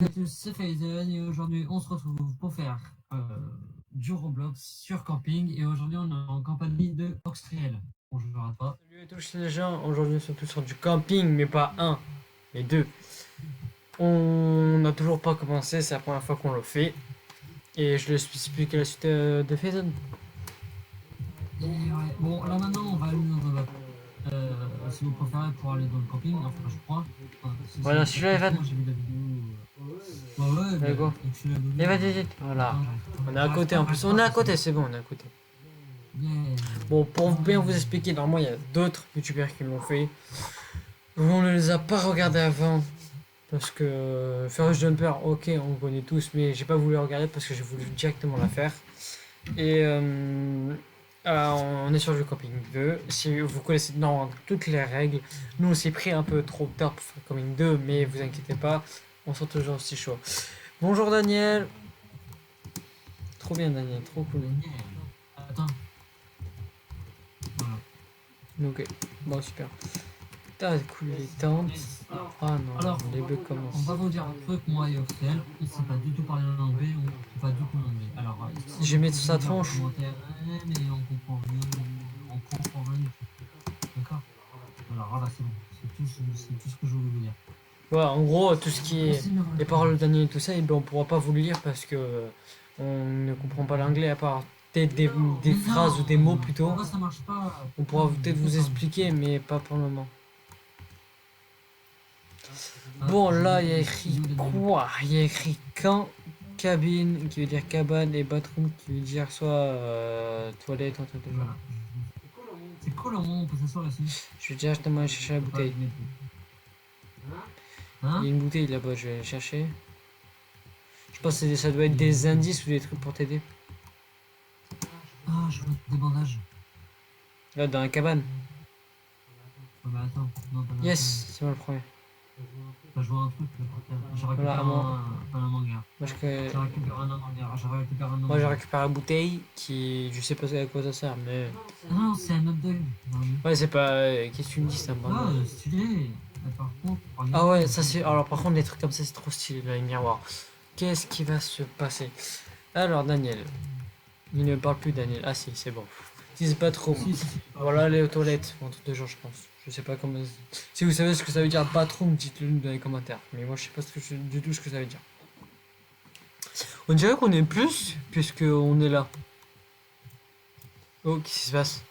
Salut à tous, c'est Faison et aujourd'hui on se retrouve pour faire du Roblox sur camping et aujourd'hui on est en compagnie de Oxtriel. Bonjour à toi. Salut à tous les gens, aujourd'hui nous sommes tous sur du camping, mais pas un, mais deux. On n'a toujours pas commencé, c'est la première fois qu'on le fait. Et je laisse expliquer la suite de Faison. Et ouais, bon là maintenant on va aller dans un bac. Si vous préférez pour aller dans le camping, enfin je crois. Voilà, si je Evan. Moi j'ai vu la vidéo. Ouais, Allez, go. et que je l'ai donné. Evan, vite. Voilà. Attends, On est à côté en plus. On est à côté, c'est bon, on est à côté. Yeah. Bon, pour bien vous expliquer, normalement il y a d'autres youtubeurs qui l'ont fait. On ne les a pas regardés avant. Parce que Ferus Jumper, ok, on connaît tous, mais j'ai pas voulu regarder parce que j'ai voulu directement la faire. Et on est sur le camping 2. Si vous connaissez non, toutes les règles, nous on s'est pris un peu trop tard pour faire camping 2, mais vous inquiétez pas, on sort toujours aussi chaud. Bonjour Daniel. Trop bien Daniel, trop cool. Attends. Voilà. Ok, bon super. T'as cool les tentes. Ah non, Alors, les bugs on commencent. va vous dire un truc, moi et Oxel, on ne sait pas du tout parler en anglais, on ne comprend pas du tout l'anglais. Alors, si Je vais mettre vous sa pouvez dire en tronche. commentaire, mais on comprend rien du tout. D'accord? Alors voilà, c'est bon, c'est tout ce que je voulais vous dire. Voilà, en gros, tout ce qui est Merci, mais les paroles de Daniel et tout ça, et ben, on pourra pas vous le lire parce que on ne comprend pas l'anglais à part peut-être des phrases ou des mots plutôt. Pourquoi ça marche pas? On pourra peut-être vous expliquer, mais pas pour le moment. Bon, là, il y a écrit quoi? Il y a écrit camp, cabine, qui veut dire cabane, et bathroom, qui veut dire soit toilette, un truc de genre. Voilà. C'est cool au moment où on peut s'asseoir ici. Je vais directement aller chercher la bouteille. Hein? Il y a une bouteille là-bas, je vais aller chercher. Je pense que ça doit être des indices ou des trucs pour t'aider. Ah, je veux des bandages. Là, dans la cabane. Oh, bah attends, non, pas Yes, c'est moi le premier. Bah, je vois un truc là par terre. Je récupère Voilà, un manga. Moi, Je je récupère récupère la bouteille qui. Je sais pas à quoi ça sert, mais. Ah non, c'est un hot dog. Ouais, c'est pas. Qu'est-ce que tu me dis, ça me Ah, stylé. Mais par contre, Ah ouais, ça c'est. Alors, par contre, les trucs comme ça, c'est trop stylé, là, les miroirs. Qu'est-ce qui va se passer? Alors, Daniel. Il ne parle plus, Daniel. Ah si, c'est bon. Dis pas trop. Voilà, aller aux toilettes. Bon, truc de genre, je pense. Je sais pas comment. Si vous savez ce que ça veut dire bathroom, dites-le dans les commentaires. Mais moi, je sais pas du tout ce que ça veut dire. On dirait qu'on est plus, puisque on est là. Oh, qu'est-ce qui se passe?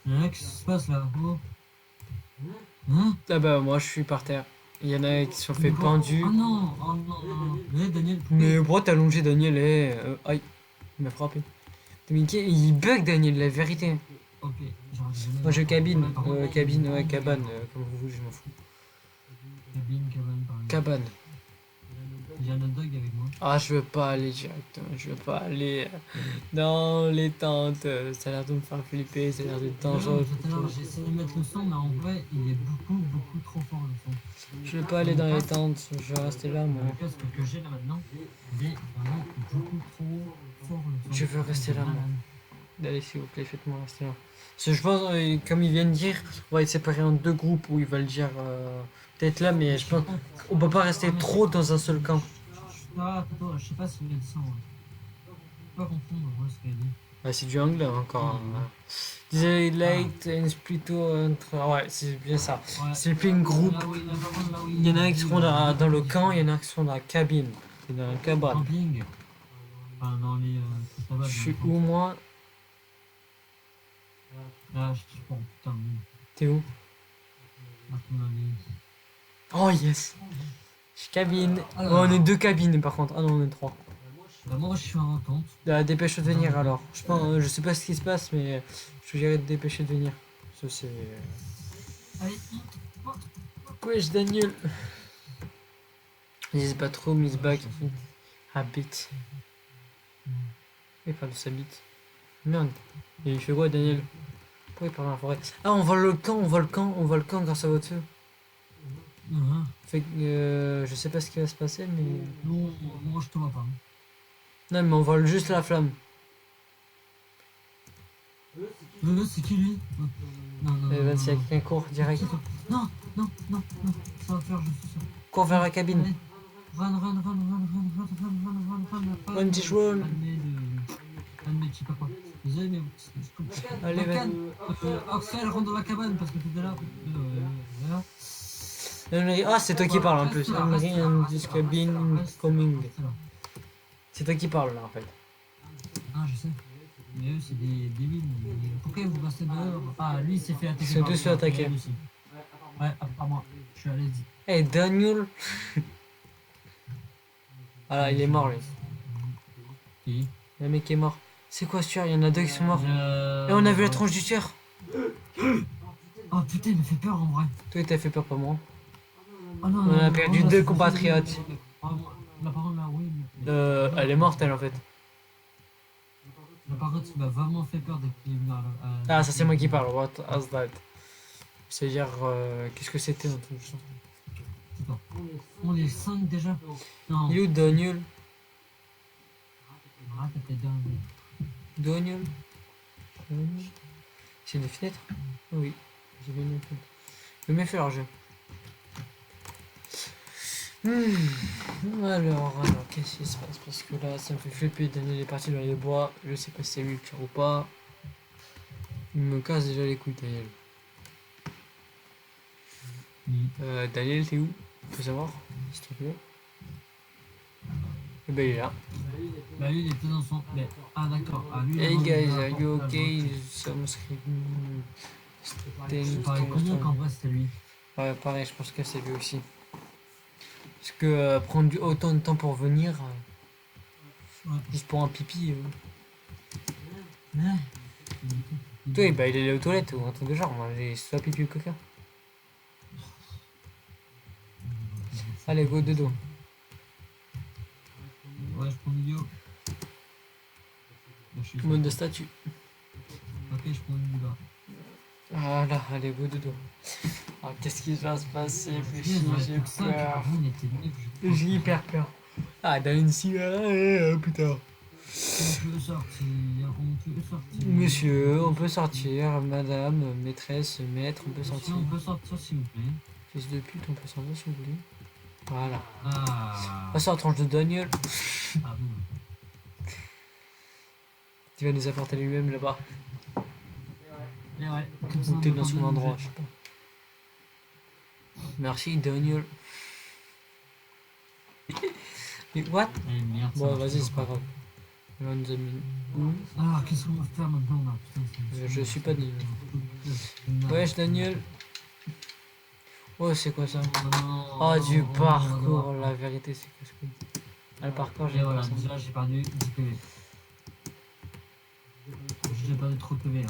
Qu'est-ce qui se passe là? Oh. Hein? Ah bah, moi, je suis par terre. Il y en a qui se sont fait pendus. Oh non, oh non, non. Mais Daniel, Mais pourquoi t'as allongé Daniel? Aïe, il m'a frappé. Mickey, il bug Daniel, la vérité. ok, Moi je cabine, cabine, ouais, cabane, comme vous voulez, je m'en fous. cabane, par exemple. Cabane. J'ai un hot dog avec moi. Ah, je veux pas aller directement, je veux pas aller dans les tentes, ça a l'air de me faire flipper, ça a l'air d'être dangereux. J'ai essayé de mettre le son, mais en vrai, il est beaucoup trop fort le son. Je veux pas aller dans les tentes, je vais rester là, moi. Le casque que j'ai là maintenant, il est vraiment beaucoup trop fort le son. Je veux rester là, moi. Allez, s'il vous plaît, faites-moi rester là. Parce que je pense, comme il vient de dire, on va être séparés en deux groupes où il va le dire peut-être là, mais je pense qu'on peut pas rester trop dans un seul camp. Je sais pas s'il y a le son. Faut pas confondre, en vrai, ce qu'elle dit. Ah, c'est du anglais encore. Disait late and plutôt entre. Ouais, c'est bien ça. Ouais. C'est plein groupe. Il y en a qui seront dans le camp, il y en a qui seront dans la cabine. Dans la cabane. Camping. Enfin, dans les. Je suis où moi? Là, je suis bon, putain, oui. T'es où? À ton avis. Oh yes! Je suis cabine. Oh, Alors. on est deux cabines par contre. Ah non, on est trois. Bah, moi, je suis en tente. Dépêche de venir alors. Je pense, je sais pas ce qui se passe, mais je te dirais de dépêcher de venir. Ça c'est. Allez. Wesh Daniel! His bathroom is back. Habit. Il parle de sa bite. Merde. Et il fait quoi Daniel? Pourquoi il parle dans la forêt? Ah, on vole le camp, on vole le camp, on vole le camp grâce à votre feu. Fait que je sais pas ce qui va se passer, mais. Non, moi, je te vois pas. Non, mais on vole juste la flamme. C'est qui lui? Non. S'il y a quelqu'un court direct. Non, ça va faire, je suis sûr. Cours vers la cabine. Allez, Run, this run. Un de mes petits papas. Désolé, mais. Allez, va. Axel, rentre dans la cabane parce que t'étais là. Voilà. Ah, c'est toi qui parles en plus. Reste là, Henry reste là, and reste this là, cabin reste là, coming. reste là. C'est toi qui parles là en fait. Ah, je sais. Mais eux, c'est des débiles. Pourquoi vous restez dehors? Ah, lui, il s'est fait attaquer. Ils sont tous fait attaquer. lui aussi. Ouais, à part moi. Je suis à l'aise. Hey Daniel. Voilà, il est mort lui. Qui? Le mec est mort. C'est quoi ce tueur? Il y en a deux qui sont morts. Je- Et on a vu la tronche du tueur. Oh putain, il me fait peur en vrai. Toi, t'as fait peur pas moi. Oh, non, On non, a non, perdu non, deux c'est- compatriotes. Ah, la parole là, oui. mais- Elle est morte elle en fait. La parole, tu m'as vraiment fait peur dès qu'il est venu Ah, ça c'est moi qui parle. What was that? C'est-à-dire, qu'est-ce que c'était dans tout ça? On est 5 déjà. Non. Il est où Daniel? Arrête, t'es dingue. Daniel? C'est des fenêtres? Oui, j'ai vu une fenêtre. Je me fais leur jeu. Alors, qu'est-ce qui se passe? Parce que là, ça me fait flipper. Daniel est parti dans les bois. Je sais pas si c'est lui le tire ou pas. Il me casse déjà les couilles, Daniel. Daniel, t'es où? Faut savoir, s'il te plaît. Et ben, il est là. Bah, lui, il était dans son. Mais... Ah, d'accord. Ah, lui, Hey il est guys, dans la are porte, you là, okay? Some screaming. Je parie combien qu'en vrai c'était lui. Ouais, pareil, je pense que c'est lui aussi. Parce que prendre autant de temps pour venir, Ouais. juste pour un pipi. Ouais. Toi, bah, il est allé aux toilettes ou un truc de genre. Moi, j'ai soit pipi ou caca. Allez, go dodo. Ouais, je prends Yu-Gi-Oh! Bah, je suis Mode de statut. Ok, je prends Yu-Gi-Oh! Voilà, allez, go dodo. Alors, qu'est-ce qui va se passer? J'ai J'ai peur. J'ai J'ai hyper peur. Ah, dans une si. Putain. On peut sortir, on peut sortir. Monsieur, on peut sortir. Madame, maîtresse, maître, on peut Si sortir. on peut sortir, s'il vous plaît. Fils de pute, on peut sortir si vous voulez. Voilà. Ah. Passe en tranche de Daniel. Ah bon. Tu vas nous apporter lui-même là-bas. Et ouais, comme ça, Ou on t'es va dans son prendre endroit, le je jeu. sais pas. Merci Daniel. Mais what? Eh merde, ça Bon, marche vas-y, toujours c'est pas grave. Là, on nous a mis où? Alors, qu'est-ce qu'on va faire maintenant là? Putain, Je suis pas Daniel. Ouais, Wesh Daniel. Oh, c'est quoi ça? Oh, Oh, du parcours. La vérité, c'est que le parcours, j'ai Et voilà, pas ça. déjà j'ai perdu 10 PV. J'ai perdu trop de PV là.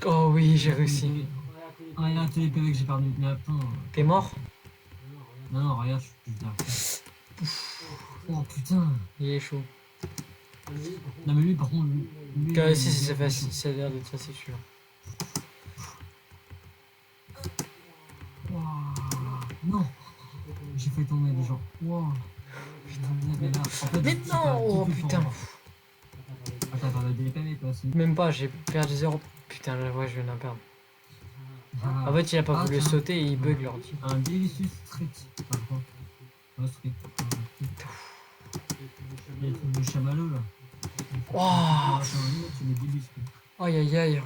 Oh oui, j'ai réussi. Ah, regarde tous les PV que j'ai perdu. Mais attends. T'es mort? Non, non, regarde, je suis là. Oh putain. Il est chaud. Non, mais lui, par contre, lui. Si, c'est facile. Ça a l'air d'être facile celui-là. Waouh. Non. J'ai fait tomber des gens. Waouh. Putain, mais là. En fait, Mais j'ai non! pas Oh tout fait putain! pour- Attends, t'en as des PV toi aussi. Même pas, j'ai perdu 0. Putain, là, ouais, je viens d'en perdre. Ah. En fait, il a pas Ah, voulu tiens. sauter et il bug l'ordi. Un Delicious Street. Enfin, quoi. Ouais, Street. Il y a le truc de chamallow là. Oh! Tu mets Delicious. Aïe aïe aïe.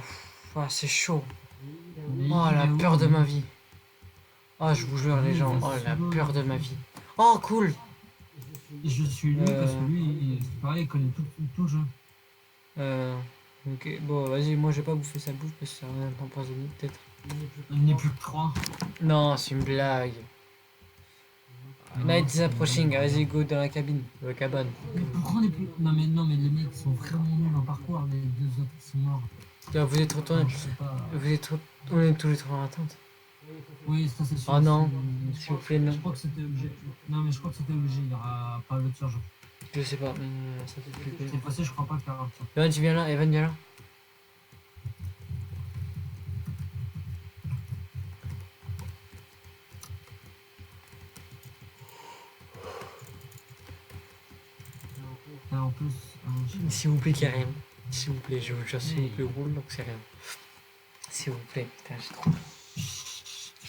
Ah, c'est chaud. Mais Oh, il la est où, peur de lui ma vie. Oh, je vous jure, les gens. Oh, la peur de ma vie. Oh, cool! Je suis lui parce que lui, c'est pareil, il connaît tout le jeu. Ok, bon, vas-y, moi, je vais pas bouffer sa bouffe parce que ça a rien d'empoisonné, peut-être. Il n'est plus que 3. Non, c'est une blague. Night is approaching. Vas-y, go dans la cabine. Dans la cabane. Mais pourquoi on est plus. Non, mais les mecs sont vraiment nuls en parcours, les deux autres ils sont morts. Tiens, vous êtes retourné. Je sais pas. On est tous les trois en attente. Oui, ça c'est sûr. Oh non, Je s'il vous crois- plaît, non. Je crois que c'était obligé. Non, mais je crois que c'était obligé, il n'y aura pas le tir. Je sais pas, mais ça fait flipper. C'est passé, je crois pas qu'il y aura le tir. Evan, tu viens là, Evan, viens là. Ah, en plus, S'il vous plaît, Karim. S'il vous plaît, je vous jure, s'il vous plaît, roule, donc c'est rien. S'il vous plaît, putain, j'ai trop.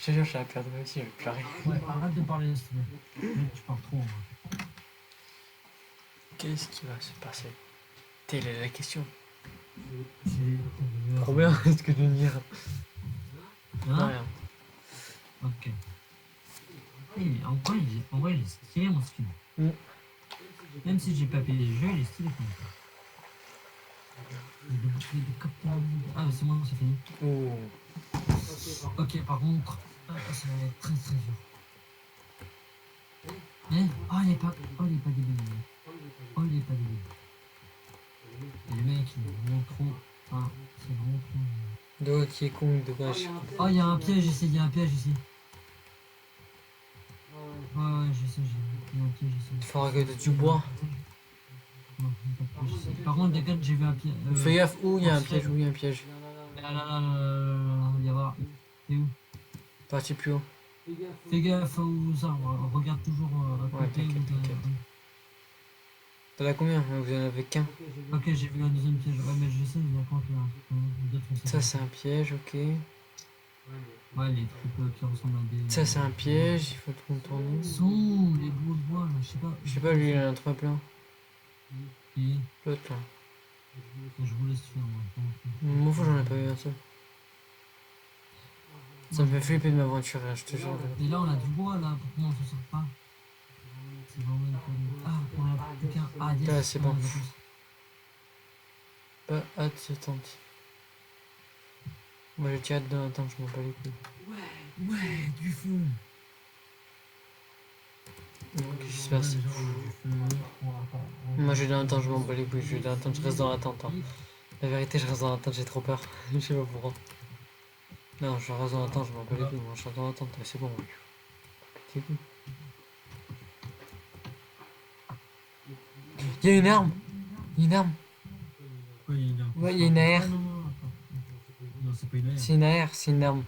te jure, je vais perdre aussi, je vais pleurer. Ouais, arrête de parler, s'il te plaît. Tu parles trop. Hein. Qu'est-ce qui va se passer? Telle est la question. J'ai- Trop bien, ce que tu veux dire. Non, Hein? rien. Ok. En vrai, il est stylé mon skin. Mm. Même si j'ai pas payé le jeu, il est stylé quand même. Ah, mais c'est moi, c'est fini. Oh. Ok, par contre, ça va être très très dur. Mais, oh, il est pas débile. lui. Oh, il est pas débile. Et le mec, il est vraiment trop. Enfin, c'est vraiment trop. De qui est con, de quoi je... Oh, il y a un piège ici, il y a un piège ici. Ouais, je sais, il y a un piège ici. Il faudra que tu bois. Non, il y a pas de piège ici. Par contre, regarde, j'ai vu un piège. Fais gaffe, où il y a un piège, où il y a un piège. Là, il y a voir. T'es où? Parti plus haut. Fais gaffe aux arbres, regarde toujours à Ouais, côté. t'inquiète, t'inquiète. T'en as combien? Vous en avez qu'un. Ok, j'ai vu un deuxième piège. Ouais, mais je sais, il y a pas qu'il y a d'autres on sait Ça, pas. c'est un piège, ok. Ouais, les trucs qui ressemblent à des. Ça, c'est un piège, il faut le contourner. Ils sont où les bouts de bois là? Je sais pas. Je sais pas, lui, il a un trop plein. Et L'autre, là. je vous laisse faire, moi. Moi, j'en ai pas eu un seul. Ça me fait flipper de m'aventurer, je te jure. Et là, on a du bois là, pourquoi on s'en sort pas? C'est vraiment une connerie. Ah, on a plus qu'un. Ah, yes, Ah, c'est bon. on en a plus. Pas hâte de tente. Moi, j'ai hâte d'un temps, je m'en bats les couilles. Ouais, du feu. Qu'est-ce qui se passe? Ouais, genre, du feu. Moi, j'ai d'un temps, je m'en bats les couilles. J'ai d'un temps, je reste dans la tente. Hein. La vérité, je reste dans la tente, j'ai trop peur. Je sais pas pourquoi. Non, je reste dans la tente, je m'en bats les couilles. Moi, je reste dans la tente, c'est bon. C'est cool. Il y a une arme! Il y a une arme! Ouais, il y a une arme. Ouais, il y a une AR. Ah, non, non, attends. Non, c'est pas une AR. C'est une AR, c'est une arme.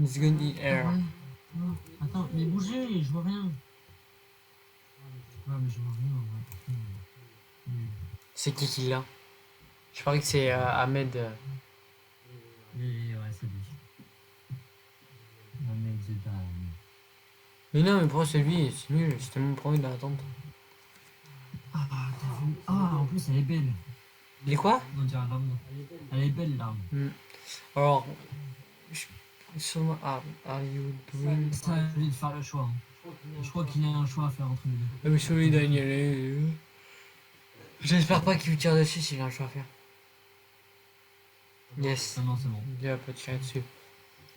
It's gonna be air. Ah ouais. Non, attends, mais bougez, je vois rien. Ouais, mais je vois rien en vrai. C'est qui l'a? Je parie que c'est Ahmed. Et ouais, c'est lui. Ah, mec, c'est pas. Mais non, mais pourquoi c'est lui? C'est nul, c'était mon premier dans la tente. Ah, t'as vu? Ah, en plus, elle est belle. Et quoi? On dirait l'arme. Elle est belle, l'arme. Alors, sûrement, are you doing? Ça, à lui de faire le choix. Hein. Je crois qu'il a un choix à faire entre les deux. Ah mais celui Daniel. J'espère pas qu'il lui tire dessus s'il a un choix à faire. Yes. Ah non, c'est bon. Il va pas tirer dessus.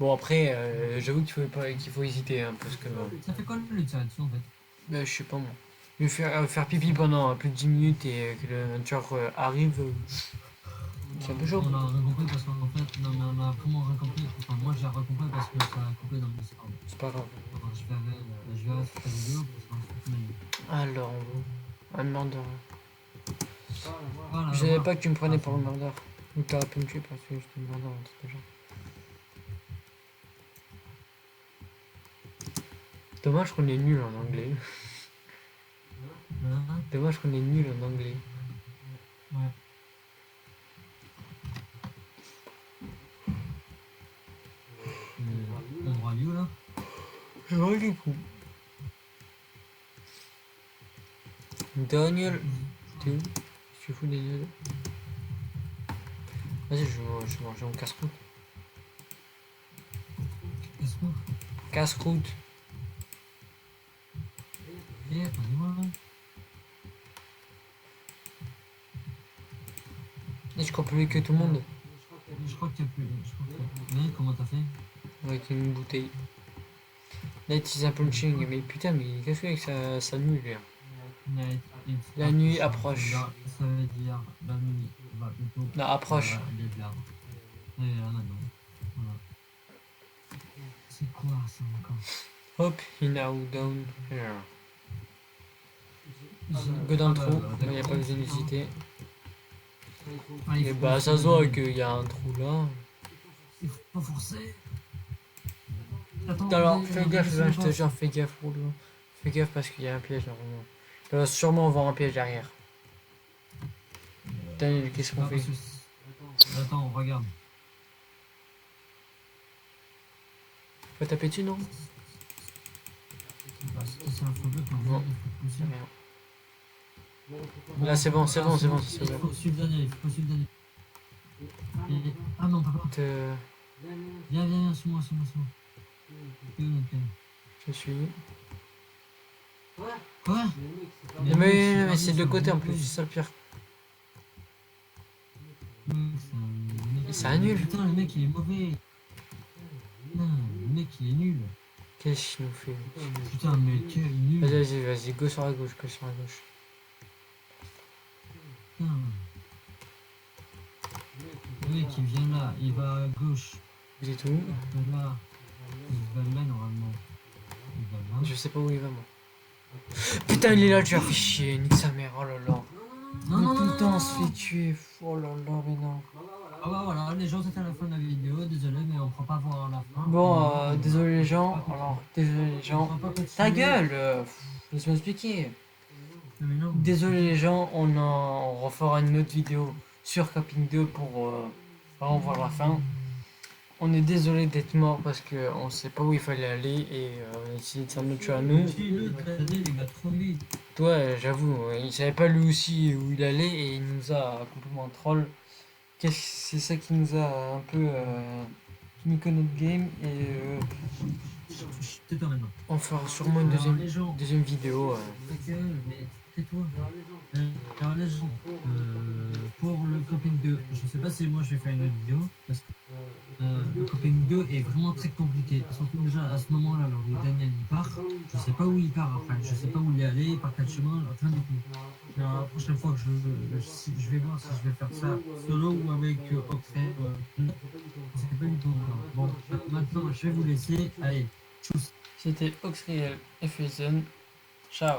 Bon après, j'avoue qu'il faut hésiter hein, parce que Ça fait quoi le tirer dessus en fait? je sais pas moi. Lui faire pipi pendant plus de 10 minutes et que le tueur arrive, c'est un peu chaud. On a rien compris parce qu'en fait, non, mais on a comment rien compris. Enfin, moi j'ai rien compris parce que ça a coupé dans mon cerveau. C'est pas grave. Enfin, je vais avec ta vidéo parce que c'est un truc Alors, un murder. Voilà, Je savais voilà. pas que tu me prenais pour le murder. Ou t'aurais pu me tuer parce que j'étais le murder, un truc de genre. Dommage qu'on est nul en anglais. Hein? Dommage qu'on est nul en anglais. Ouais. On voit lui là? Je vois les coups. Daniel, t'es où? Tu fous Daniel? Vas-y, je vais manger mon casse-croûte. Qu'est-ce qu'on Casse-croûte. fait? Attendez-moi là. Et je crois plus que tout le monde. Je crois qu'il y a plus. Mais comment t'as fait? Avec une bouteille. Là, it's a punching. Mais putain, mais qu'est-ce que c'est que ça nuit, lui? La nuit approche. Ça veut dire la nuit va plutôt. Non, approche. Et là maintenant. Voilà. C'est quoi ça encore? Hop, he now down here. Go dans le trou. Il n'y a pas besoin d'hésiter. Et bah, ça se voit qu'il y a un trou là. Il faut pas forcer. Attends, Alors, fais gaffe, là, je te jure, fais gaffe pour le. Fais gaffe parce qu'il y a un piège normalement. Il va sûrement avoir un piège derrière. Daniel, qu'est-ce qu'on fait? Attends, regarde. Faut taper dessus, non? Bah, c'est un faux bloc, Non. non. C'est rien. Là, c'est bon, c'est bon, c'est bon, c'est Il bon. faut suivre Daniel, il faut suivre Daniel. Ah non, papa. Viens, c'est moi. Ok. Je suis. Quoi? Mais c'est de côté en plus, c'est ça le pire. Ça annule. Putain, le mec il est mauvais. Putain, le mec il est nul. Qu'est-ce qu'il nous fait? Putain, mais quel nul. Vas-y, go sur la gauche, go sur la gauche. Putain. Le mec il vient là, il va à gauche. C'est tout. Il va là. Il va là normalement. Il va là. Je sais pas où il va, moi. Putain, il est là, tu as fait chier, nique sa mère, oh là là. Non, Tout le temps on se fait tuer, oh là là, mais non. Ah bah voilà, les gens c'était à la fin de la vidéo, désolé mais on pourra pas voir la fin. Bon, désolé les gens, alors, désolé les gens. On va pas continuer. Ta gueule, laisse-moi expliquer. Non, mais non. Désolé les gens, on refera une autre vidéo sur Camping 2 pour vraiment voir la fin. On est désolé d'être mort parce qu'on sait pas où il fallait aller et on a essayé de s'en tuer à nous. Si, l'autre, regardez, les gars, trop vite. Toi, j'avoue, il savait pas lui aussi où il allait et il nous a complètement troll. C'est ça qui nous a un peu niqué notre game et Tais-toi maintenant. on fera sûrement une Alors, les gens, deuxième vidéo. ta gueule, mais tais-toi. Alors les gens, pour le Coping 2, je sais pas si moi je vais faire une autre vidéo, parce que le Coping 2 est vraiment très compliqué. Surtout déjà à ce moment-là, alors où Daniel il part, je sais pas où il part après, je sais pas où il est allé, par quel chemin, rien du tout. Alors, la prochaine fois que je vais voir si je vais faire ça solo ou avec Oxfam, je sais pas du tout encore. Bon, maintenant je vais vous laisser, allez, tchuss. C'était Oxriel et Faison. Ciao.